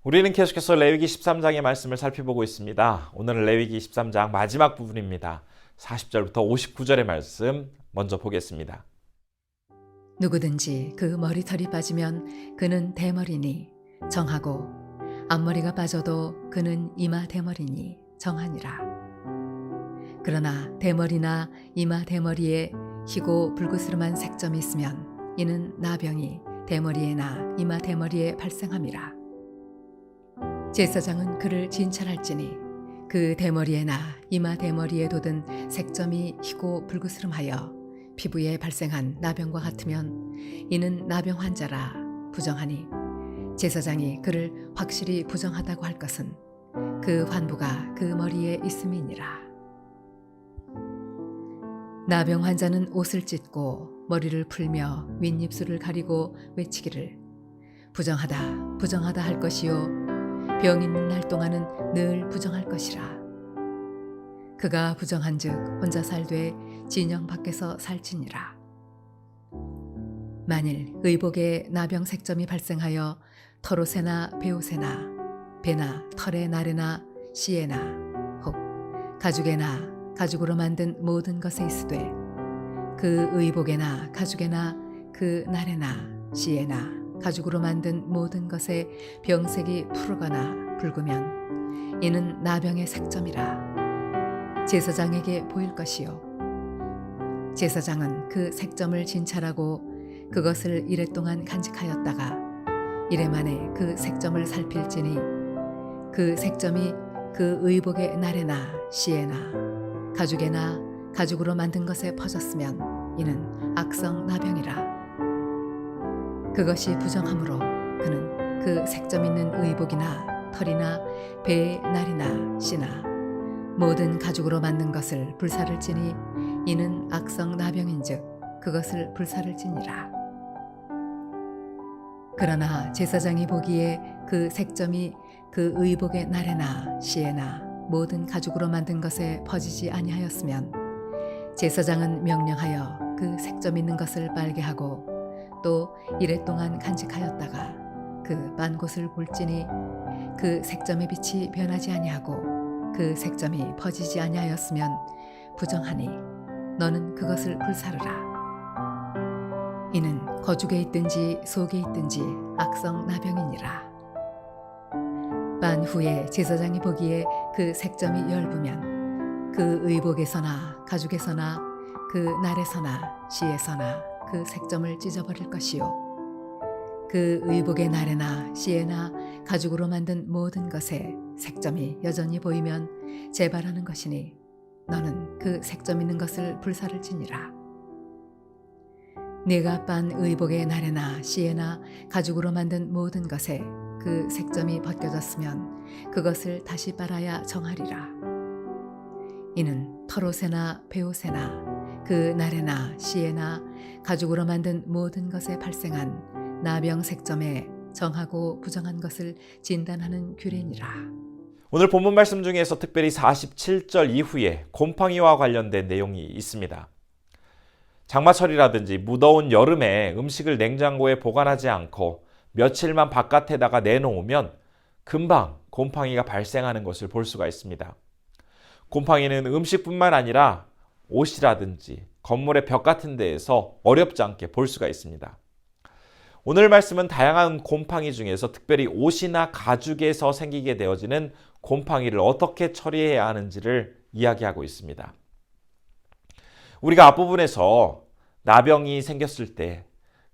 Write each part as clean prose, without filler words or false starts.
우리는 계속해서 레위기 13장의 말씀을 살펴보고 있습니다. 오늘은 레위기 13장 마지막 부분입니다. 40절부터 59절의 말씀 먼저 보겠습니다. 누구든지 그 머리털이 빠지면 그는 대머리니 정하고 앞머리가 빠져도 그는 이마 대머리니 정하니라. 그러나 대머리나 이마 대머리에 희고 불그스름한 색점이 있으면 이는 나병이 대머리에나 이마 대머리에 발생함이라. 제사장은 그를 진찰할지니 그 대머리에나 이마 대머리에 돋은 색점이 희고 불그스름하여 피부에 발생한 나병과 같으면 이는 나병 환자라 부정하니 제사장이 그를 확실히 부정하다고 할 것은 그 환부가 그 머리에 있음이니라. 나병 환자는 옷을 찢고 머리를 풀며 윗입술을 가리고 외치기를 부정하다 부정하다 할 것이요 병 있는 날 동안은 늘 부정할 것이라. 그가 부정한즉 혼자 살되 진영 밖에서 살지니라. 만일 의복에 나병 색점이 발생하여 털옷에나 베옷에나 배나 털의 나래나 씨에나 혹 가죽에나 가죽으로 만든 모든 것에 있으되 그 의복에나 가죽에나 그 나래나 씨에나 가죽으로 만든 모든 것에 병색이 푸르거나 붉으면 이는 나병의 색점이라 제사장에게 보일 것이요 제사장은 그 색점을 진찰하고 그것을 이레 동안 간직하였다가 이레 만에 그 색점을 살필지니 그 색점이 그 의복의 나래나 씨에나 가죽에나 가죽으로 만든 것에 퍼졌으면 이는 악성 나병이라. 그것이 부정하므로 그는 그 색점 있는 의복이나 털이나 배의 날이나 씨나 모든 가죽으로 만든 것을 불사를 지니 이는 악성 나병인즉 그것을 불사를 지니라. 그러나 제사장이 보기에 그 색점이 그 의복의 날에나 씨에나 모든 가죽으로 만든 것에 퍼지지 아니하였으면 제사장은 명령하여 그 색점 있는 것을 빨게 하고 또 이레 동안 간직하였다가 그 빤 곳을 볼지니 그 색점의 빛이 변하지 아니하고 그 색점이 퍼지지 아니하였으면 부정하니 너는 그것을 불사르라. 이는 거죽에 있든지 속에 있든지 악성 나병이니라. 빤 후에 제사장이 보기에 그 색점이 엷으면 그 의복에서나 가죽에서나 그 날에서나 씨에서나 그 색점을 찢어버릴 것이요 그 의복의 날에나 씨에나 가죽으로 만든 모든 것에 색점이 여전히 보이면 재발하는 것이니 너는 그 색점 있는 것을 불사를 지니라. 네가 빤 의복의 날에나 씨에나 가죽으로 만든 모든 것에 그 색점이 벗겨졌으면 그것을 다시 빨아야 정하리라. 이는 털옷에나 베옷에나 그 날에나 씨에나 가죽으로 만든 모든 것에 발생한 나병 색점에 정하고 부정한 것을 진단하는 규례니라. 오늘 본문 말씀 중에서 특별히 47절 이후에 곰팡이와 관련된 내용이 있습니다. 장마철이라든지 무더운 여름에 음식을 냉장고에 보관하지 않고 며칠만 바깥에다가 내놓으면 금방 곰팡이가 발생하는 것을 볼 수가 있습니다. 곰팡이는 음식뿐만 아니라 옷이라든지 건물의 벽 같은 데에서 어렵지 않게 볼 수가 있습니다. 오늘 말씀은 다양한 곰팡이 중에서 특별히 옷이나 가죽에서 생기게 되어지는 곰팡이를 어떻게 처리해야 하는지를 이야기하고 있습니다. 우리가 앞부분에서 나병이 생겼을 때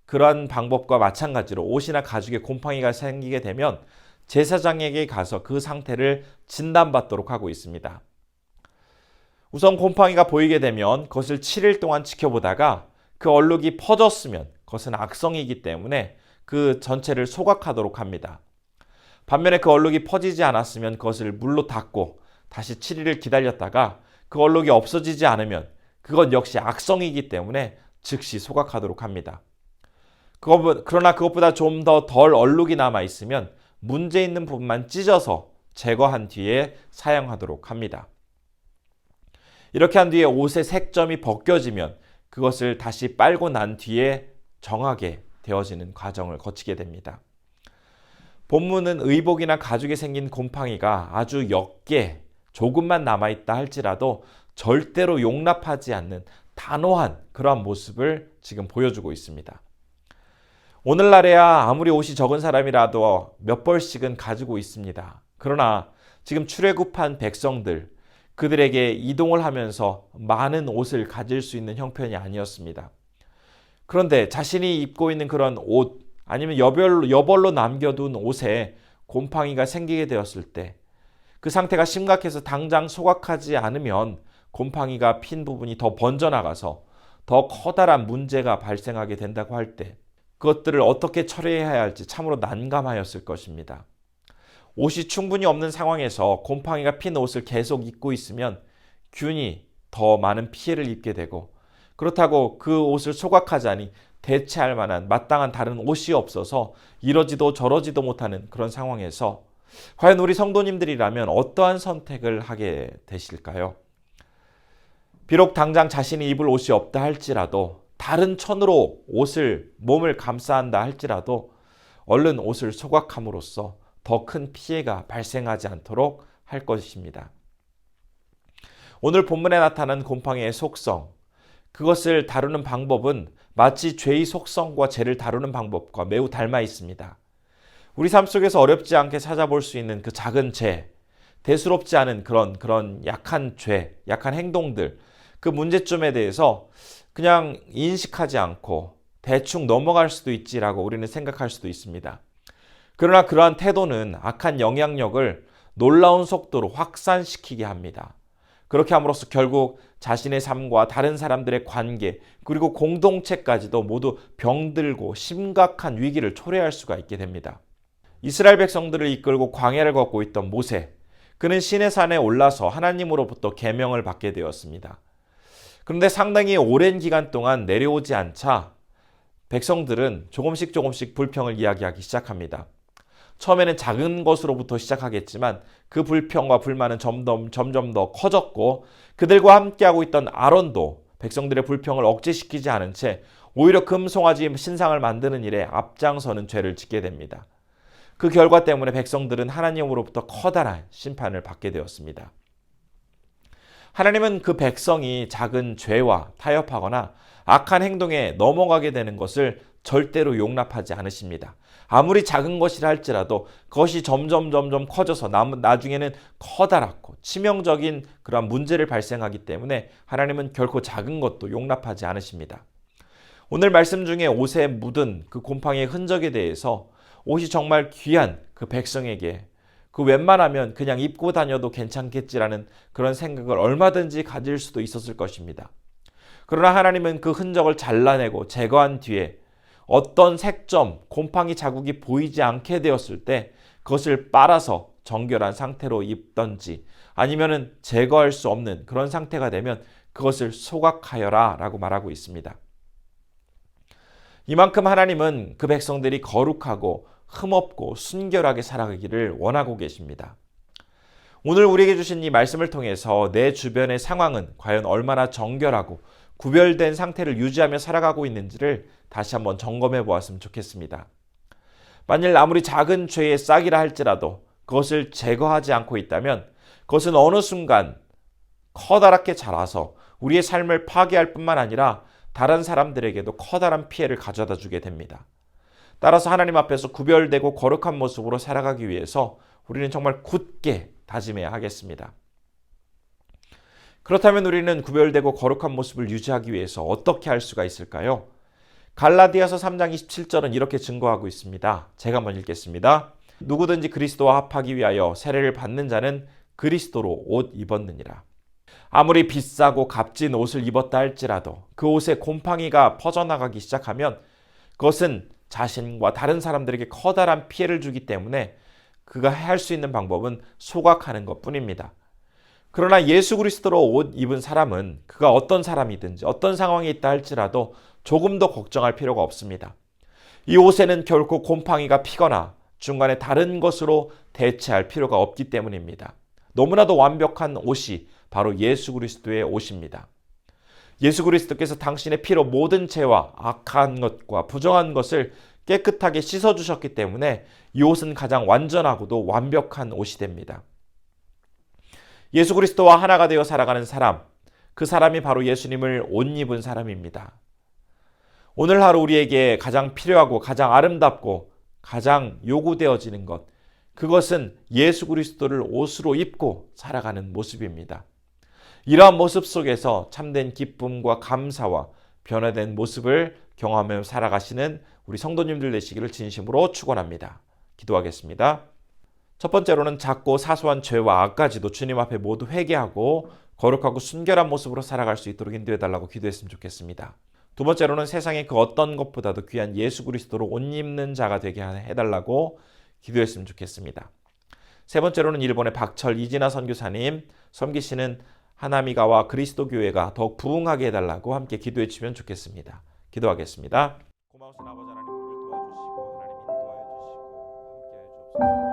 그런 방법과 마찬가지로 옷이나 가죽에 곰팡이가 생기게 되면 제사장에게 가서 그 상태를 진단받도록 하고 있습니다. 우선 곰팡이가 보이게 되면 그것을 7일 동안 지켜보다가 그 얼룩이 퍼졌으면 그것은 악성이기 때문에 그 전체를 소각하도록 합니다. 반면에 그 얼룩이 퍼지지 않았으면 그것을 물로 닦고 다시 7일을 기다렸다가 그 얼룩이 없어지지 않으면 그건 역시 악성이기 때문에 즉시 소각하도록 합니다. 그러나 그것보다 좀 더 덜 얼룩이 남아있으면 문제 있는 부분만 찢어서 제거한 뒤에 사용하도록 합니다. 이렇게 한 뒤에 옷의 색점이 벗겨지면 그것을 다시 빨고 난 뒤에 정하게 되어지는 과정을 거치게 됩니다. 본문은 의복이나 가죽에 생긴 곰팡이가 아주 옅게 조금만 남아있다 할지라도 절대로 용납하지 않는 단호한 그러한 모습을 지금 보여주고 있습니다. 오늘날에야 아무리 옷이 적은 사람이라도 몇 벌씩은 가지고 있습니다. 그러나 지금 출애굽한 백성들, 그들에게 이동을 하면서 많은 옷을 가질 수 있는 형편이 아니었습니다. 그런데 자신이 입고 있는 그런 옷, 아니면 여벌로 남겨둔 옷에 곰팡이가 생기게 되었을 때 그 상태가 심각해서 당장 소각하지 않으면 곰팡이가 핀 부분이 더 번져나가서 더 커다란 문제가 발생하게 된다고 할 때 그것들을 어떻게 처리해야 할지 참으로 난감하였을 것입니다. 옷이 충분히 없는 상황에서 곰팡이가 핀 옷을 계속 입고 있으면 균이 더 많은 피해를 입게 되고, 그렇다고 그 옷을 소각하자니 대체할 만한 마땅한 다른 옷이 없어서 이러지도 저러지도 못하는 그런 상황에서 과연 우리 성도님들이라면 어떠한 선택을 하게 되실까요? 비록 당장 자신이 입을 옷이 없다 할지라도, 다른 천으로 몸을 감싸 한다 할지라도 얼른 옷을 소각함으로써 더 큰 피해가 발생하지 않도록 할 것입니다. 오늘 본문에 나타난 곰팡이의 속성, 그것을 다루는 방법은 마치 죄의 속성과 죄를 다루는 방법과 매우 닮아 있습니다. 우리 삶 속에서 어렵지 않게 찾아볼 수 있는 그 작은 죄, 대수롭지 않은 그런 약한 죄, 약한 행동들, 그 문제점에 대해서 그냥 인식하지 않고 대충 넘어갈 수도 있지라고 우리는 생각할 수도 있습니다. 그러나 그러한 태도는 악한 영향력을 놀라운 속도로 확산시키게 합니다. 그렇게 함으로써 결국 자신의 삶과 다른 사람들의 관계, 그리고 공동체까지도 모두 병들고 심각한 위기를 초래할 수가 있게 됩니다. 이스라엘 백성들을 이끌고 광야를 걷고 있던 모세, 그는 시내 산에 올라서 하나님으로부터 계명을 받게 되었습니다. 그런데 상당히 오랜 기간 동안 내려오지 않자 백성들은 조금씩 불평을 이야기하기 시작합니다. 처음에는 작은 것으로부터 시작하겠지만 그 불평과 불만은 점점 더 커졌고, 그들과 함께하고 있던 아론도 백성들의 불평을 억제시키지 않은 채 오히려 금송아지 신상을 만드는 일에 앞장서는 죄를 짓게 됩니다. 그 결과 때문에 백성들은 하나님으로부터 커다란 심판을 받게 되었습니다. 하나님은 그 백성이 작은 죄와 타협하거나 악한 행동에 넘어가게 되는 것을 절대로 용납하지 않으십니다. 아무리 작은 것이라 할지라도 그것이 점점 커져서 나중에는 커다랗고 치명적인 그런 문제를 발생하기 때문에 하나님은 결코 작은 것도 용납하지 않으십니다. 오늘 말씀 중에 옷에 묻은 그 곰팡이의 흔적에 대해서 옷이 정말 귀한 그 백성에게 그 웬만하면 그냥 입고 다녀도 괜찮겠지라는 그런 생각을 얼마든지 가질 수도 있었을 것입니다. 그러나 하나님은 그 흔적을 잘라내고 제거한 뒤에 어떤 색점, 곰팡이 자국이 보이지 않게 되었을 때 그것을 빨아서 정결한 상태로 입던지, 아니면은 제거할 수 없는 그런 상태가 되면 그것을 소각하여라 라고 말하고 있습니다. 이만큼 하나님은 그 백성들이 거룩하고 흠없고 순결하게 살아가기를 원하고 계십니다. 오늘 우리에게 주신 이 말씀을 통해서 내 주변의 상황은 과연 얼마나 정결하고 구별된 상태를 유지하며 살아가고 있는지를 다시 한번 점검해 보았으면 좋겠습니다. 만일 아무리 작은 죄의 싹이라 할지라도 그것을 제거하지 않고 있다면 그것은 어느 순간 커다랗게 자라서 우리의 삶을 파괴할 뿐만 아니라 다른 사람들에게도 커다란 피해를 가져다 주게 됩니다. 따라서 하나님 앞에서 구별되고 거룩한 모습으로 살아가기 위해서 우리는 정말 굳게 다짐해야 하겠습니다. 그렇다면 우리는 구별되고 거룩한 모습을 유지하기 위해서 어떻게 할 수가 있을까요? 갈라디아서 3장 27절은 이렇게 증거하고 있습니다. 제가 한번 읽겠습니다. 누구든지 그리스도와 합하기 위하여 세례를 받는 자는 그리스도로 옷 입었느니라. 아무리 비싸고 값진 옷을 입었다 할지라도 그 옷에 곰팡이가 퍼져나가기 시작하면 그것은 자신과 다른 사람들에게 커다란 피해를 주기 때문에 그가 할 수 있는 방법은 소각하는 것뿐입니다. 그러나 예수 그리스도로 옷 입은 사람은 그가 어떤 사람이든지 어떤 상황에 있다 할지라도 조금 더 걱정할 필요가 없습니다. 이 옷에는 결코 곰팡이가 피거나 중간에 다른 것으로 대체할 필요가 없기 때문입니다. 너무나도 완벽한 옷이 바로 예수 그리스도의 옷입니다. 예수 그리스도께서 당신의 피로 모든 죄와 악한 것과 부정한 것을 깨끗하게 씻어주셨기 때문에 이 옷은 가장 완전하고도 완벽한 옷이 됩니다. 예수 그리스도와 하나가 되어 살아가는 사람, 그 사람이 바로 예수님을 옷 입은 사람입니다. 오늘 하루 우리에게 가장 필요하고 가장 아름답고 가장 요구되어지는 것, 그것은 예수 그리스도를 옷으로 입고 살아가는 모습입니다. 이러한 모습 속에서 참된 기쁨과 감사와 변화된 모습을 경험하며 살아가시는 우리 성도님들 되시기를 진심으로 축원합니다. 기도하겠습니다. 첫 번째로는 작고 사소한 죄와 악까지도 주님 앞에 모두 회개하고 거룩하고 순결한 모습으로 살아갈 수 있도록 인도해 달라고 기도했으면 좋겠습니다. 두 번째로는 세상의 그 어떤 것보다도 귀한 예수 그리스도로 옷 입는 자가 되게 해달라고 기도했으면 좋겠습니다. 세 번째로는 일본의 박철 이진아 선교사님 섬기시는 하나미가와 그리스도 교회가 더욱 부흥하게 해달라고 함께 기도해 주시면 좋겠습니다. 기도하겠습니다. 고마우신 아버지 하나님, 우리를 도와주시고 하나님 인도하여 주시고 함께하여 주옵소서.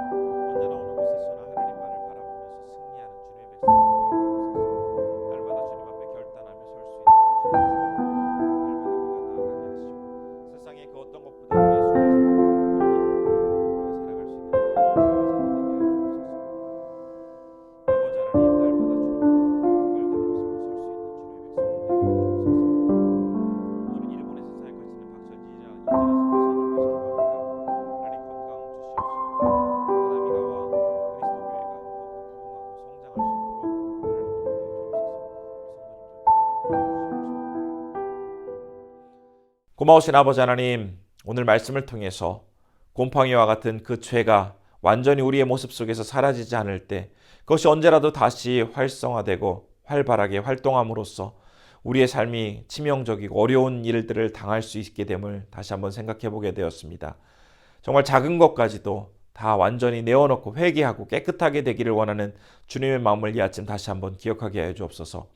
언제나 어느 곳에서나 하나님 말을 바라보면서 승리하는 주님의 백성 되게 하여 주옵소서. 날마다 주님 앞에 결단하며 설 수 있는 주님의 사랑, 날마다 우리가 나아가게 하시고 세상의 그 어떤 것보다 예수 그리스도를 우리가 살아갈 수 있는 그런 주님의 사랑 되게 하여 주옵소서. 아버지 하나님, 날마다 주님 앞에 고마우신 아버지 하나님, 오늘 말씀을 통해서 곰팡이와 같은 그 죄가 완전히 우리의 모습 속에서 사라지지 않을 때 그것이 언제라도 다시 활성화되고 활발하게 활동함으로써 우리의 삶이 치명적이고 어려운 일들을 당할 수 있게 됨을 다시 한번 생각해 보게 되었습니다. 정말 작은 것까지도 다 완전히 내어놓고 회개하고 깨끗하게 되기를 원하는 주님의 마음을 이 아침 다시 한번 기억하게 하여 주옵소서.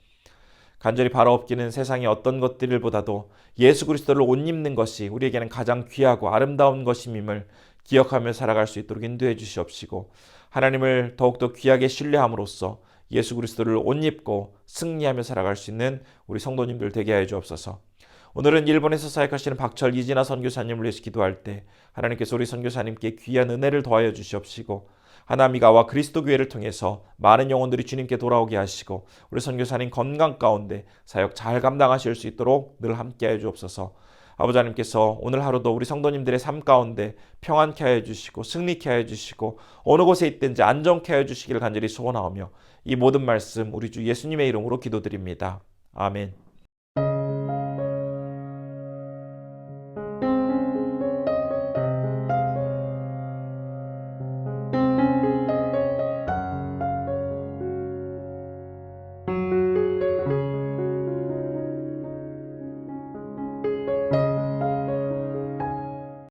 간절히 바라옵기는 세상의 어떤 것들보다도 예수 그리스도를 옷 입는 것이 우리에게는 가장 귀하고 아름다운 것임을 기억하며 살아갈 수 있도록 인도해 주시옵시고, 하나님을 더욱더 귀하게 신뢰함으로써 예수 그리스도를 옷 입고 승리하며 살아갈 수 있는 우리 성도님들 되게 하여 주옵소서. 오늘은 일본에서 사역하시는 박철 이진아 선교사님을 위해서 기도할 때 하나님께서 우리 선교사님께 귀한 은혜를 더하여 주시옵시고, 하나미가와 그리스도 교회를 통해서 많은 영혼들이 주님께 돌아오게 하시고 우리 선교사님 건강 가운데 사역 잘 감당하실 수 있도록 늘 함께하여 주옵소서. 아버지 하나님께서 오늘 하루도 우리 성도님들의 삶 가운데 평안케 하여 주시고 승리케 하여 주시고 어느 곳에 있든지 안정케 하여 주시기를 간절히 소원하오며 이 모든 말씀 우리 주 예수님의 이름으로 기도드립니다. 아멘.